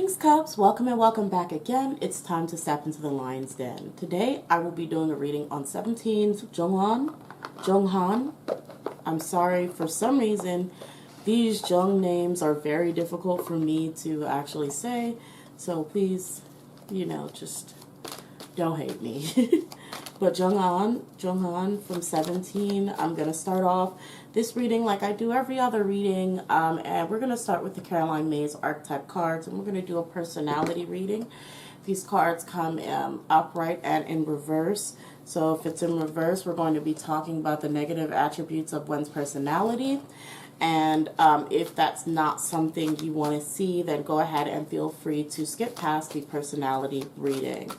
Greetings, Cubs. Welcome and welcome back again. It's time to step into the lion's den. Today, I will be doing a reading on 17's Jeonghan. I'm sorry, for some reason, these Jung names are very difficult for me to actually say. So please, just don't hate me. But Jeonghan from 17, I'm going to start off this reading like I do every other reading. And we're going to start with the Caroline Mays archetype cards. And we're going to do a personality reading. These cards come upright and in reverse. So if it's in reverse, we're going to be talking about the negative attributes of one's personality. And if that's not something you want to see, then go ahead and feel free to skip past the personality reading.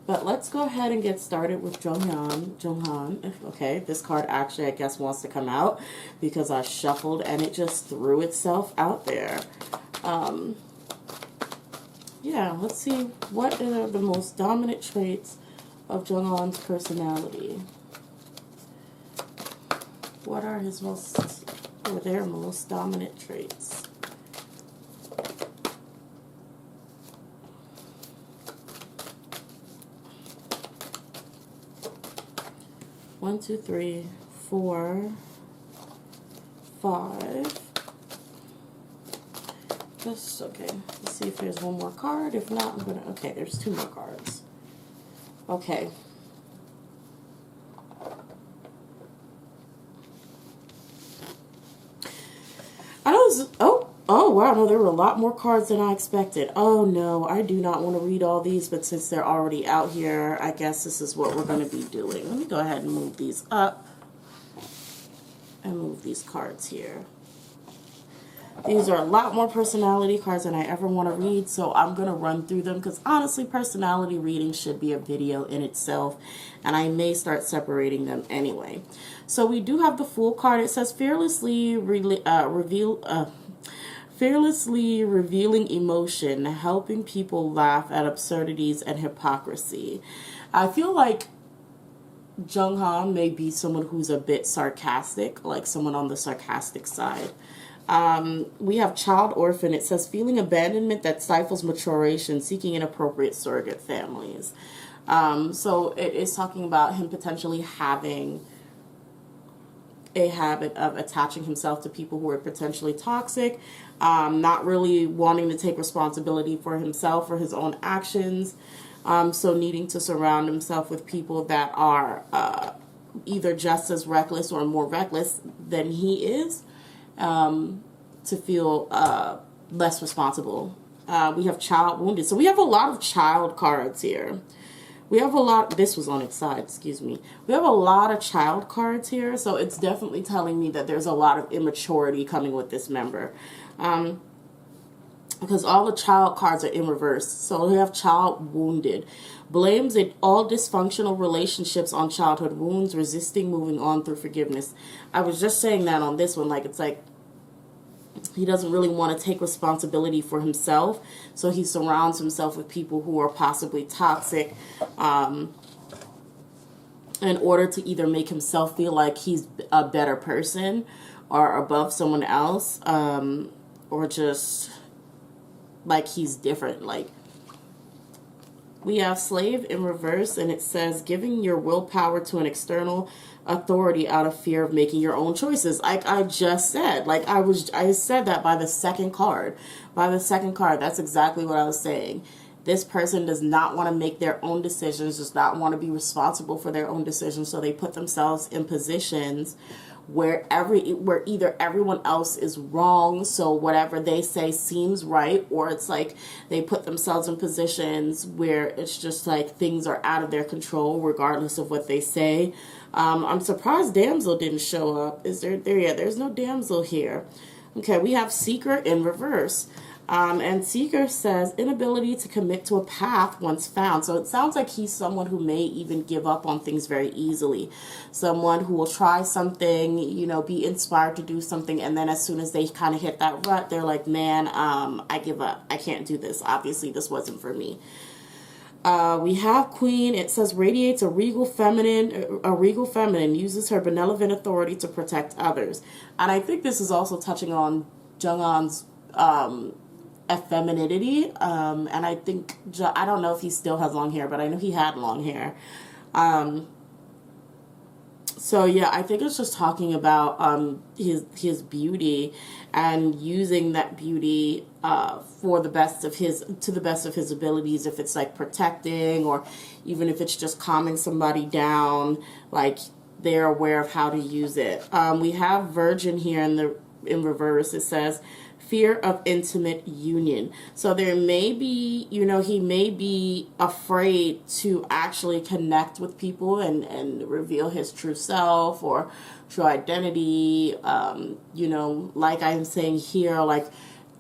But let's go ahead and get started with Jeonghan. Okay, this card actually, I guess, wants to come out because I shuffled and it just threw itself out there. Yeah, let's see what are the most dominant traits of Jeonghan's personality. What are their most dominant traits? One, two, three, 4, 5. Just okay. Let's see if there's one more card. If not, I'm gonna. Okay, there's 2 more cards. Okay. Oh wow, no, there were a lot more cards than I expected. Oh no, I do not want to read all these, but since they're already out here, I guess this is what we're going to be doing. Let me go ahead and move these up and move these cards here. These are a lot more personality cards than I ever want to read, so I'm going to run through them because honestly, personality reading should be a video in itself, and I may start separating them anyway. So we do have the Fool card. It says fearlessly revealing emotion, helping people laugh at absurdities and hypocrisy. I feel like Jeonghan may be someone who's a bit sarcastic, like someone on the sarcastic side. We have Child Orphan. It says feeling abandonment that stifles maturation, seeking inappropriate surrogate families. So it is talking about him potentially having a habit of attaching himself to people who are potentially toxic, not really wanting to take responsibility for himself or his own actions, so needing to surround himself with people that are either just as reckless or more reckless than he is, to feel less responsible. We have Child Wounded. So we have a lot of child cards here. We have a lot, this was on its side, excuse me. We have a lot of child cards here, so it's definitely telling me that there's a lot of immaturity coming with this member. Because all the child cards are in reverse. So we have Child Wounded. Blames all dysfunctional relationships on childhood wounds, resisting moving on through forgiveness. I was just saying that on this one, like it's like, he doesn't really want to take responsibility for himself, so he surrounds himself with people who are possibly toxic in order to either make himself feel like he's a better person or above someone else, or just like he's different. Like we have Slave in reverse, and it says giving your willpower to an external authority out of fear of making your own choices. Like I just said, I said that by the second card. That's exactly what I was saying. This person does not want to make their own decisions, does not want to be responsible for their own decisions, so they put themselves in positions where either everyone else is wrong, so whatever they say seems right, or it's like they put themselves in positions where it's just like things are out of their control regardless of what they say. I'm surprised Damsel didn't show up. Is there? Yeah, there's no Damsel here. Okay, we have Seeker in reverse. And Seeker says inability to commit to a path once found. So it sounds like he's someone who may even give up on things very easily. Someone who will try something, be inspired to do something, and then as soon as they kind of hit that rut, they're like, man, I give up. I can't do this. Obviously, this wasn't for me. We have Queen. It says radiates a regal feminine, uses her benevolent authority to protect others. And I think this is also touching on Jeonghan's femininity. And I think, I don't know if he still has long hair, but I know he had long hair. So yeah, I think it's just talking about his beauty and using that beauty for the best of his abilities. If it's like protecting, or even if it's just calming somebody down, like they're aware of how to use it. We have Virgin here in reverse. It says fear of intimate union. So there may be, he may be afraid to actually connect with people and reveal his true self or true identity. Like I'm saying here, like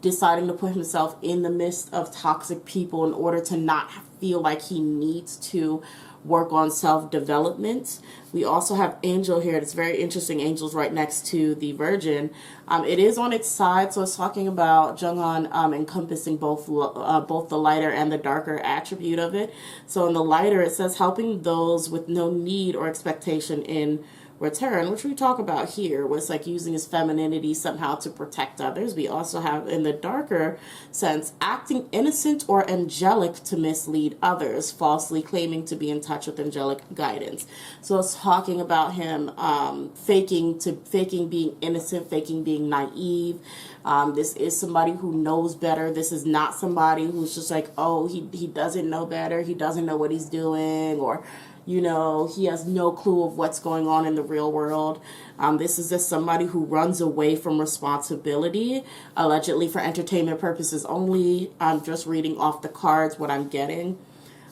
deciding to put himself in the midst of toxic people in order to not feel like he needs to work on self-development. We also have Angel here. It's very interesting. Angel's right next to the Virgin. It is on its side, so it's talking about Jeonghan encompassing both the lighter and the darker attribute of it. So in the lighter, it says helping those with no need or expectation in return, which we talk about here, was like using his femininity somehow to protect others. We also have in the darker sense acting innocent or angelic to mislead others, falsely claiming to be in touch with angelic guidance. So it's talking about him faking being innocent, faking being naive. This is somebody who knows better. This is not somebody who's just like, oh, he doesn't know better, he doesn't know what he's doing, or he has no clue of what's going on in the real world. This is just somebody who runs away from responsibility, allegedly for entertainment purposes only. I'm just reading off the cards what I'm getting.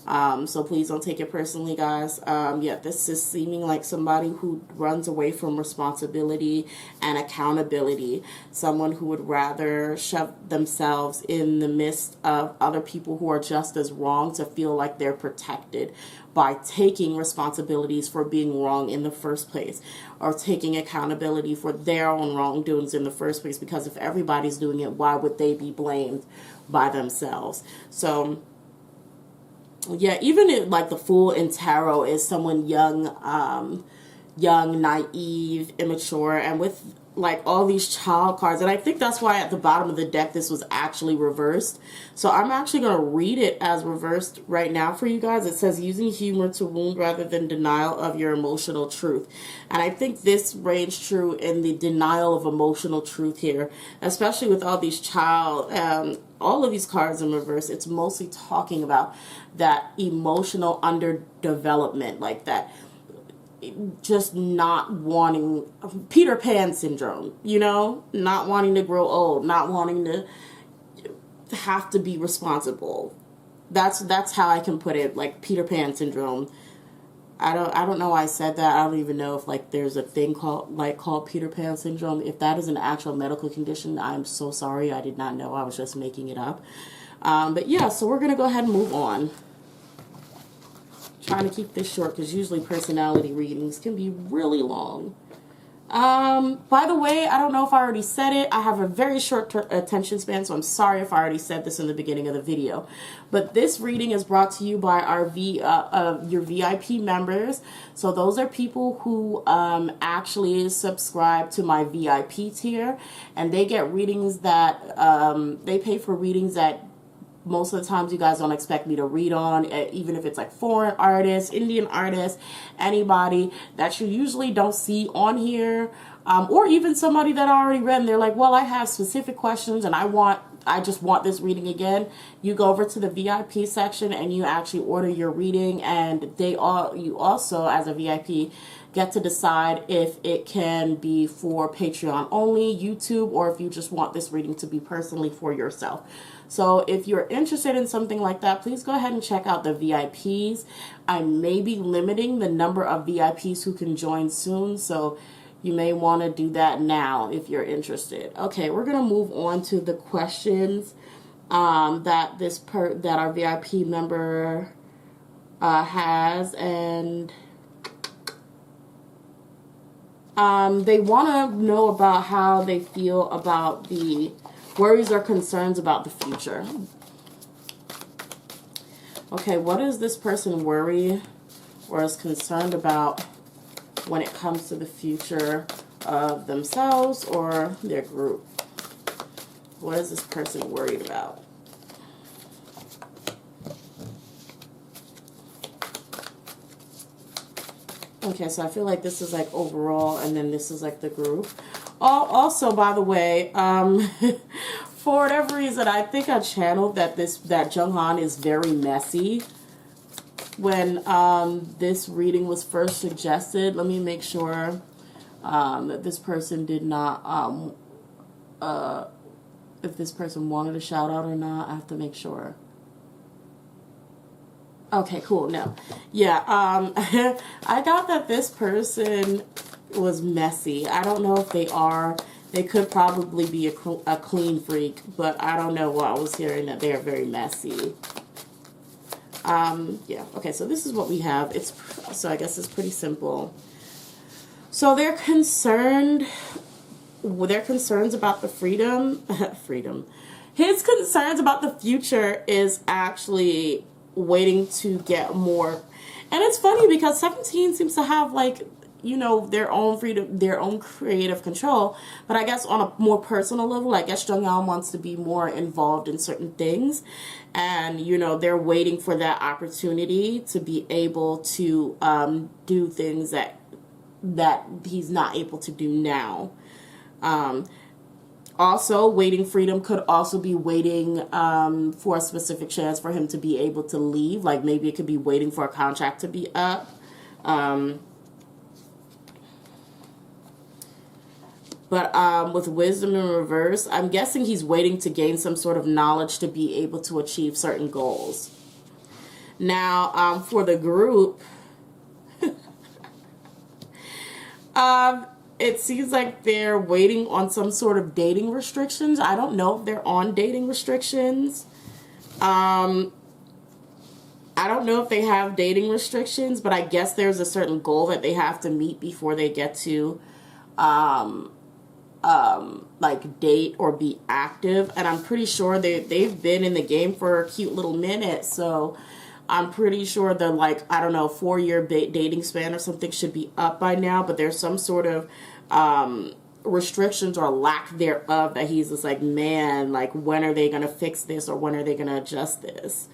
So please don't take it personally, guys. This is seeming like somebody who runs away from responsibility and accountability. Someone who would rather shove themselves in the midst of other people who are just as wrong to feel like they're protected by taking responsibilities for being wrong in the first place, or taking accountability for their own wrongdoings in the first place. Because if everybody's doing it, why would they be blamed by themselves? So yeah, even like the Fool in Tarot is someone young, naive, immature, and with like all these child cards. And I think that's why at the bottom of the deck this was actually reversed. So I'm actually going to read it as reversed right now for you guys. It says using humor to wound rather than denial of your emotional truth. And I think this reigns true in the denial of emotional truth here, especially with all these all of these cards in reverse. It's mostly talking about that emotional underdevelopment, like that just not wanting, Peter Pan syndrome, not wanting to grow old, not wanting to have to be responsible. That's how I can put it, like Peter Pan syndrome. I don't know why I said that. I don't even know if like there's a thing called Peter Pan syndrome. If that is an actual medical condition, I'm so sorry. I did not know. I was just making it up. But yeah, so we're going to go ahead and move on. Trying to keep this short because usually personality readings can be really long. By the way, I don't know if I already said it. I have a very short attention span, so I'm sorry if I already said this in the beginning of the video. But this reading is brought to you by your VIP members. So those are people who actually subscribe to my VIP tier, and they get readings that they pay for readings that most of the times you guys don't expect me to read on, even if it's like foreign artists, Indian artists, anybody that you usually don't see on here, or even somebody that I already read and they're like, well, I have specific questions and I just want this reading again. You go over to the VIP section and you actually order your reading, and you also as a VIP get to decide if it can be for Patreon only, YouTube, or if you just want this reading to be personally for yourself. So if you're interested in something like that, please go ahead and check out the VIPs. I may be limiting the number of VIPs who can join soon, so you may want to do that now if you're interested. Okay, we're going to move on to the questions that our VIP member has, and they want to know about how they feel about the worries or concerns about the future. Okay, what is this person worried or is concerned about when it comes to the future of themselves or their group? What is this person worried about? Okay, so I feel like this is like overall, and then this is like the group. Also, by the way, for whatever reason, I think I channeled that Jeonghan is very messy. When this reading was first suggested, let me make sure that this person did not, if this person wanted a shout out or not. I have to make sure. Okay, cool. No. Yeah, I got that this person was messy. I don't know if they are. They could probably be a clean freak, but I don't know why I was hearing that they are very messy. Yeah, okay, so this is what we have. So I guess it's pretty simple. So they're concerned, their concerns about the freedom. His concerns about the future is actually waiting to get more. And it's funny because 17 seems to have like, you know, their own freedom, their own creative control. But I guess on a more personal level, I guess Jeonghan wants to be more involved in certain things. And, you know, they're waiting for that opportunity to be able to do things that he's not able to do now. Also, waiting freedom could also be waiting for a specific chance for him to be able to leave. Like maybe it could be waiting for a contract to be up. But with wisdom in reverse, I'm guessing he's waiting to gain some sort of knowledge to be able to achieve certain goals. Now, for the group, it seems like they're waiting on some sort of dating restrictions. I don't know if they're on dating restrictions. I don't know if they have dating restrictions, but I guess there's a certain goal that they have to meet before they get to like date or be active. And I'm pretty sure they've been in the game for a cute little minute, so I'm pretty sure the, like, I don't know, 4-year dating span or something should be up by now, but there's some sort of restrictions or lack thereof that he's just like, man, like, when are they going to fix this or when are they going to adjust this?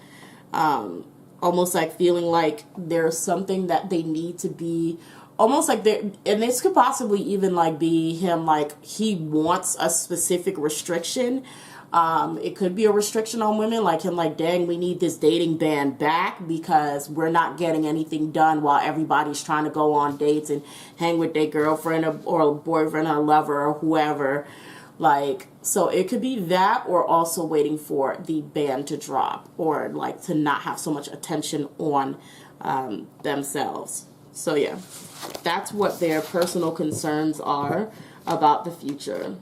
Almost like feeling like there's something that they need to be, almost like they're, and this could possibly even like be him, like he wants a specific restriction. It could be a restriction on women, like him, like, dang, we need this dating ban back because we're not getting anything done while everybody's trying to go on dates and hang with their girlfriend or boyfriend or lover or whoever. Like, so it could be that, or also waiting for the ban to drop, or like to not have so much attention on themselves. So yeah, that's what their personal concerns are about the future.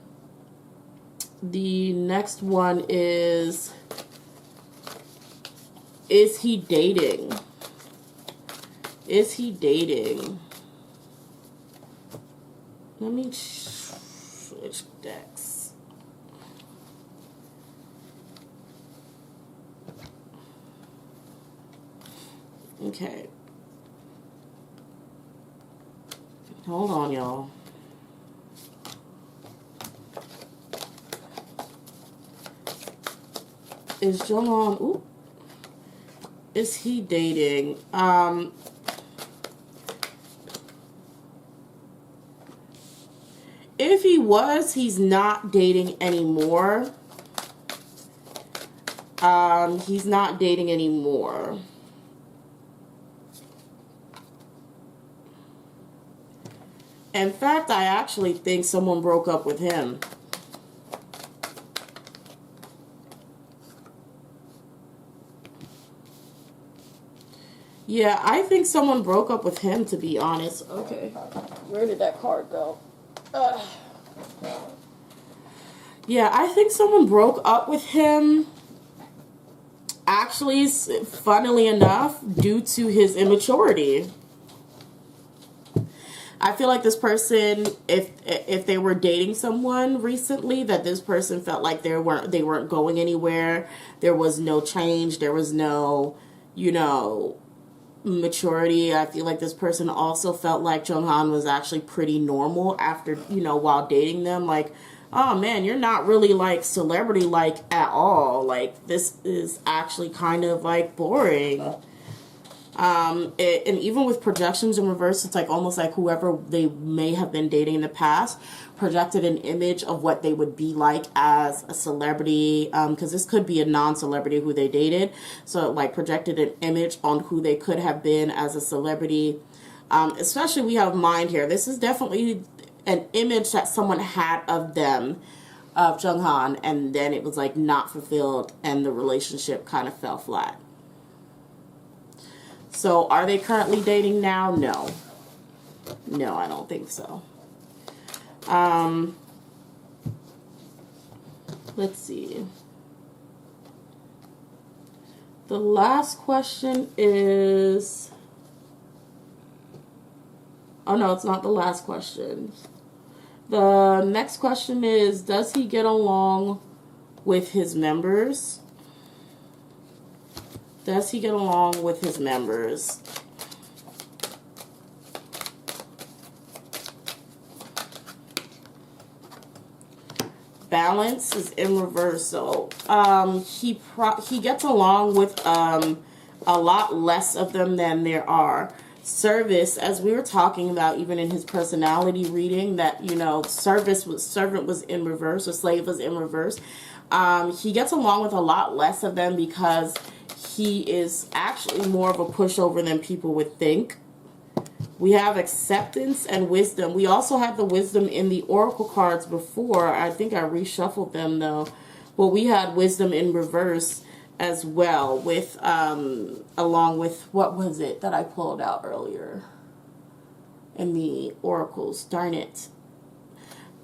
The next one is he dating? Is he dating? Let me switch decks. Okay. Hold on, y'all. Is Jeonghan, is he dating? If he was, he's not dating anymore. He's not dating anymore. In fact, I actually think someone broke up with him. Yeah, I think someone broke up with him, to be honest. Okay, where did that card go? Yeah, I think someone broke up with him, actually, funnily enough, due to his immaturity. I feel like this person, if they were dating someone recently, that this person felt like they weren't going anywhere. There was no change. There was no, you know, maturity. I feel like this person also felt like Jeonghan was actually pretty normal after, you know, while dating them. Like, oh man, you're not really like celebrity like at all. Like, this is actually kind of like boring. And even with projections in reverse, it's like almost like whoever they may have been dating in the past projected an image of what they would be like as a celebrity, because this could be a non-celebrity who they dated, so like projected an image on who they could have been as a celebrity. Especially we have mind here. This is definitely an image that someone had of them, of Jeonghan, and then it was like not fulfilled and the relationship kind of fell flat. So are they currently dating now? No. No, I don't think so. Let's see. The last question is... Oh, no, it's not the last question. The next question is, does he get along with his members? Does he get along with his members? Balance is in reverse, so he gets along with a lot less of them than there are. Service, as we were talking about even in his personality reading, that, you know, servant was in reverse, or slave was in reverse. He gets along with a lot less of them because he is actually more of a pushover than people would think. We have acceptance and wisdom. We also had the wisdom in the oracle cards before. I think I reshuffled them though. But we had wisdom in reverse as well, with along with, what was it that I pulled out earlier in the oracles? Darn it.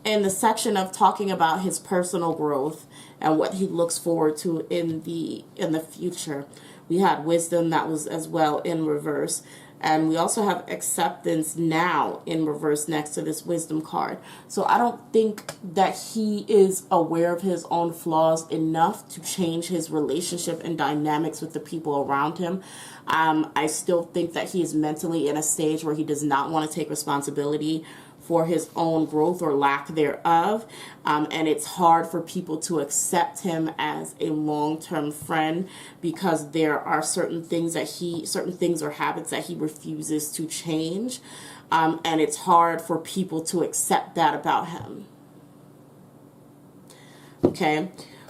In the section of talking about his personal growth and what he looks forward to in the future, we had wisdom that was as well in reverse. And we also have acceptance now in reverse next to this wisdom card. So I don't think that he is aware of his own flaws enough to change his relationship and dynamics with the people around him. I still think that he is mentally in a stage where he does not want to take responsibility for his own growth or lack thereof. And it's hard for people to accept him as a long-term friend because there are certain things or habits that he refuses to change. And it's hard for people to accept that about him. Okay.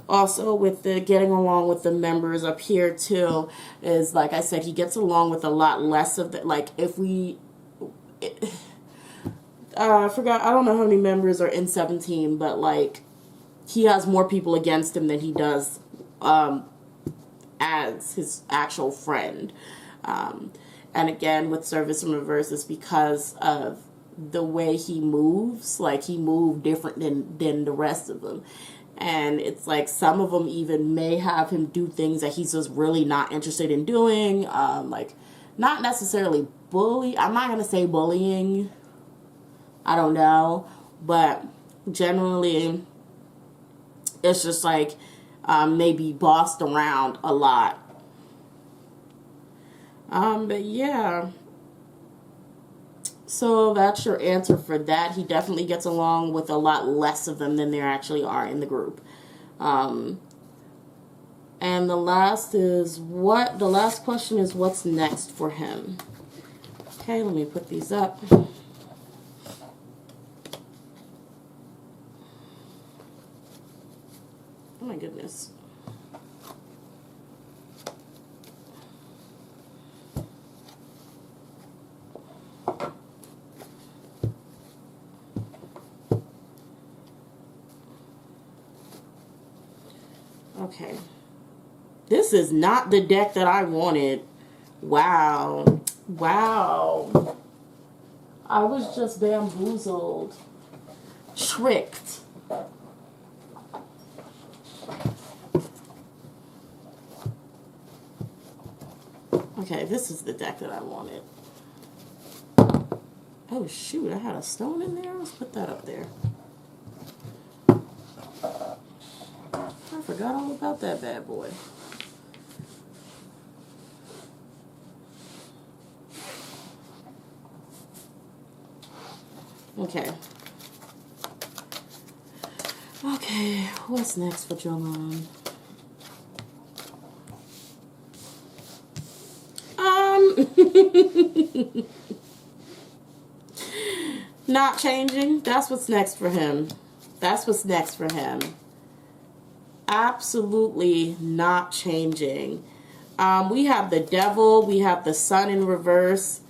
Also, with the getting along with the members up here too, is like I said, he gets along with a lot less of the, like if we... I forgot, I don't know how many members are in 17, but like he has more people against him than he does as his actual friend. And again, with service in reverse, it's because of the way he moves. Like he moved different than the rest of them. And it's like some of them even may have him do things that he's just really not interested in doing. Like not necessarily bully. I'm not going to say bullying. I don't know, but generally it's just like maybe bossed around a lot. But yeah, so that's your answer for that. He definitely gets along with a lot less of them than there actually are in the group. And the last question is what's next for him? Okay, let me put these up. Oh my goodness. Okay. This is not the deck that I wanted. Wow. Wow. I was just bamboozled. Tricked. Okay, this is the deck that I wanted. Oh shoot, I had a stone in there. Let's put that up there. I forgot all about that bad boy. Okay. Okay, what's next for Jeonghan? Not changing. That's what's next for him. That's what's next for him. Absolutely not changing. We have the devil. We have the sun in reverse.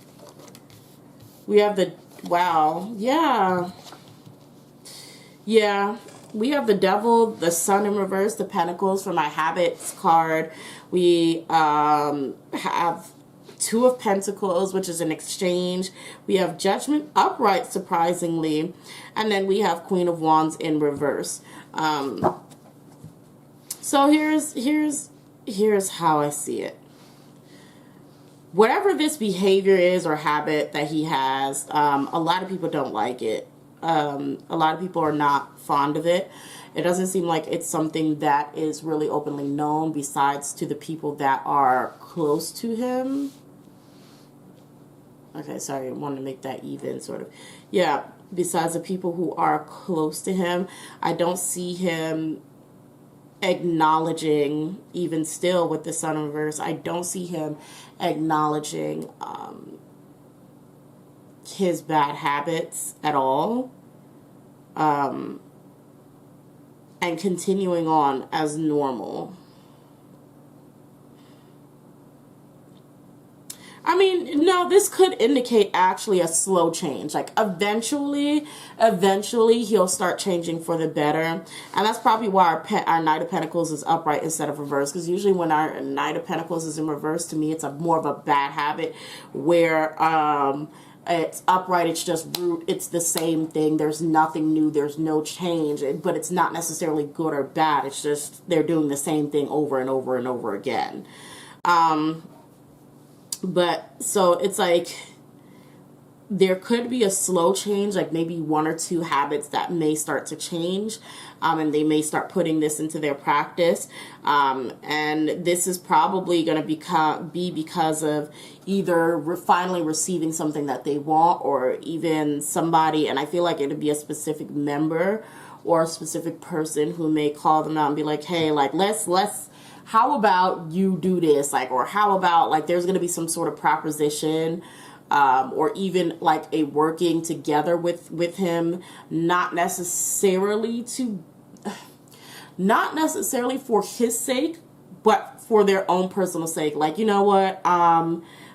We have the, wow, yeah. Yeah, we have the devil, the sun in reverse, the pentacles for my habits card. We have two of pentacles, which is an exchange. We have judgment upright, surprisingly. And then we have queen of wands in reverse. So here's how I see it. Whatever this behavior is or habit that he has, a lot of people don't like it. A lot of people are not fond of it. It doesn't seem like it's something that is really openly known besides to the people that are close to him. Okay, sorry, I wanted to make that even, sort of. Yeah, besides the people who are close to him, I don't see him acknowledging, even still with the sun in reverse, I don't see him acknowledging his bad habits at all, and continuing on as normal. I mean, no, this could indicate actually a slow change. Like eventually he'll start changing for the better. And that's probably why our Knight of Pentacles is upright instead of reverse. Because usually when our Knight of Pentacles is in reverse, to me, it's a more of a bad habit where it's upright, it's just root, it's the same thing. There's nothing new, there's no change, but it's not necessarily good or bad. It's just they're doing the same thing over and over and over again. But so it's like there could be a slow change, like maybe one or two habits that may start to change, and they may start putting this into their practice. And this is probably going to be because of either finally receiving something that they want, or even somebody, and I feel like it'd be a specific member or a specific person who may call them out and be like, hey, like, let's how about you do this? Like, or how about, like, there's going to be some sort of proposition, or even like a working together with him, not necessarily for his sake, but for their own personal sake. Like, you know what,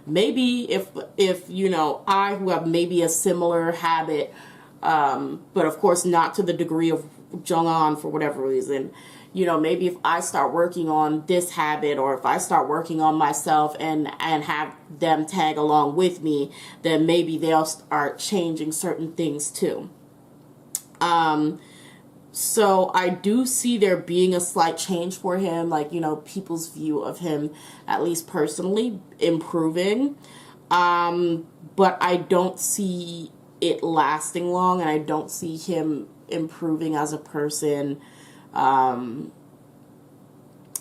maybe if you know, I who have maybe a similar habit, but of course not to the degree of Jeonghan for whatever reason, you know, maybe if I start working on this habit, or if I start working on myself and have them tag along with me, then maybe they'll start changing certain things too. So I do see there being a slight change for him, like, you know, people's view of him, at least personally, improving. But I don't see it lasting long, and I don't see him improving as a person. I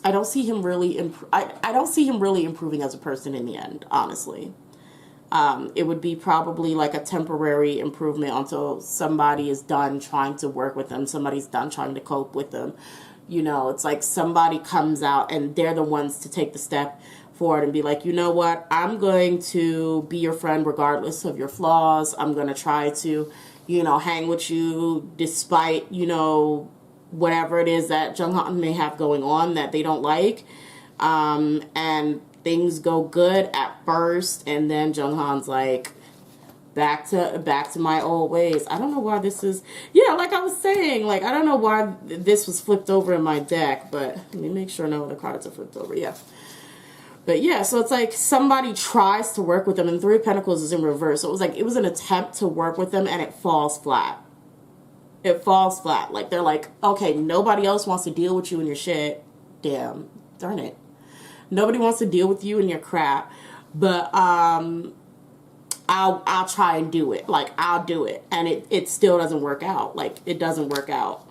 don't see him really I don't see him really improving as a person in the end, honestly. It would be probably like a temporary improvement until somebody is done trying to work with them, somebody's done trying to cope with them. You know, it's like somebody comes out and they're the ones to take the step forward and be like, you know what, I'm going to be your friend regardless of your flaws. I'm going to try to, you know, hang with you despite, you know, whatever it is that Jeonghan may have going on that they don't like. And things go good at first, and then Jeonghan's like, back to my old ways. I don't know why this is, yeah, like I was saying, like, I don't know why this was flipped over in my deck, but let me make sure no other cards are flipped over. Yeah. But yeah, so it's like somebody tries to work with them, and Three of Pentacles is in reverse. So it was like, it was an attempt to work with them, and it falls flat. It falls flat. Like, they're like, okay, nobody else wants to deal with you and your shit. Damn. Darn it. Nobody wants to deal with you and your crap. But I'll try and do it. Like, I'll do it. And it still doesn't work out. Like, it doesn't work out.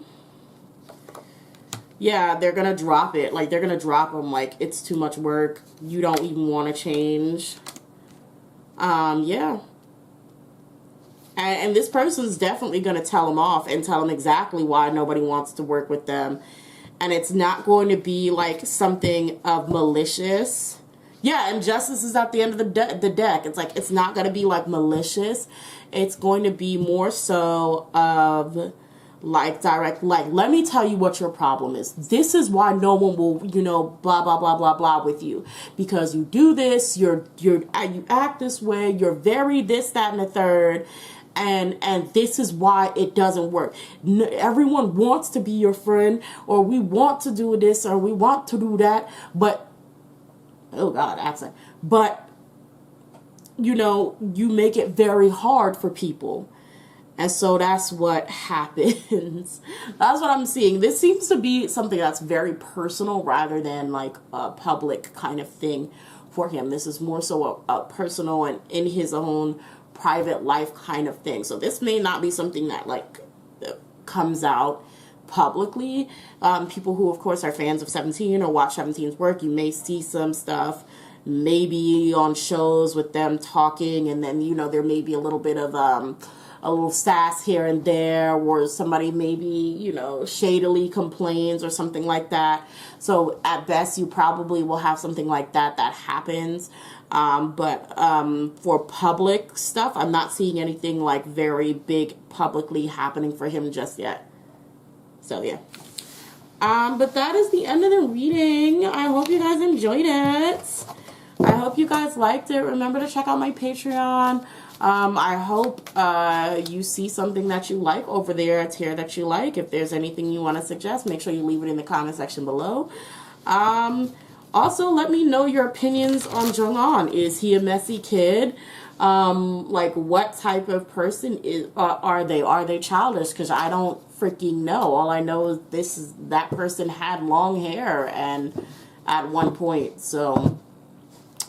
Yeah, they're going to drop it. Like, they're going to drop them. Like, it's too much work. You don't even want to change. Yeah. And this person's definitely going to tell them off and tell them exactly why nobody wants to work with them. And it's not going to be like something of malicious. Yeah, and justice is at the end of the deck. It's like, it's not going to be like malicious. It's going to be more so of like direct, like, let me tell you what your problem is. This is why no one will, you know, blah, blah, blah, blah, blah with you. Because you do this, you act this way, you're very this, that, and the third. And this is why it doesn't work. Everyone wants to be your friend, or we want to do this, or we want to do that, but oh God, accent. But, you know, you make it very hard for people. And so that's what happens. That's what I'm seeing. This seems to be something that's very personal rather than like a public kind of thing for him. This is more so a personal and in his own private life kind of thing. So this may not be something that like comes out publicly. People who, of course, are fans of 17 or watch 17's work, you may see some stuff maybe on shows with them talking, and then, you know, there may be a little bit of a little sass here and there, or somebody maybe, you know, shadily complains or something like that. So at best, you probably will have something like that happens. But for public stuff, I'm not seeing anything like very big publicly happening for him just yet. So yeah. But that is the end of the reading. I hope you guys enjoyed it. I hope you guys liked it. Remember to check out my Patreon. I hope you see something that you like over there, a tier that you like. If there's anything you want to suggest, make sure you leave it in the comment section below. Also, let me know your opinions on Jeonghan. Is he a messy kid? Like, what type of person are they? Are they childish? Because I don't freaking know. All I know is that person had long hair and at one point. So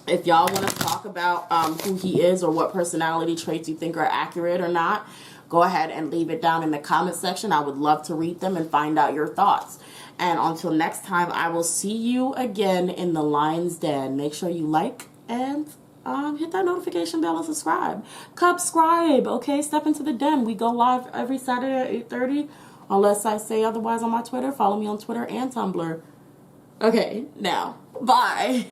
if y'all want to talk about who he is or what personality traits you think are accurate or not, go ahead and leave it down in the comment section. I would love to read them and find out your thoughts. And until next time, I will see you again in the Lion's Den. Make sure you like and hit that notification bell and subscribe. Subscribe, okay? Step into the den. We go live every Saturday at 8:30. Unless I say otherwise on my Twitter. Follow me on Twitter and Tumblr. Okay, now, bye.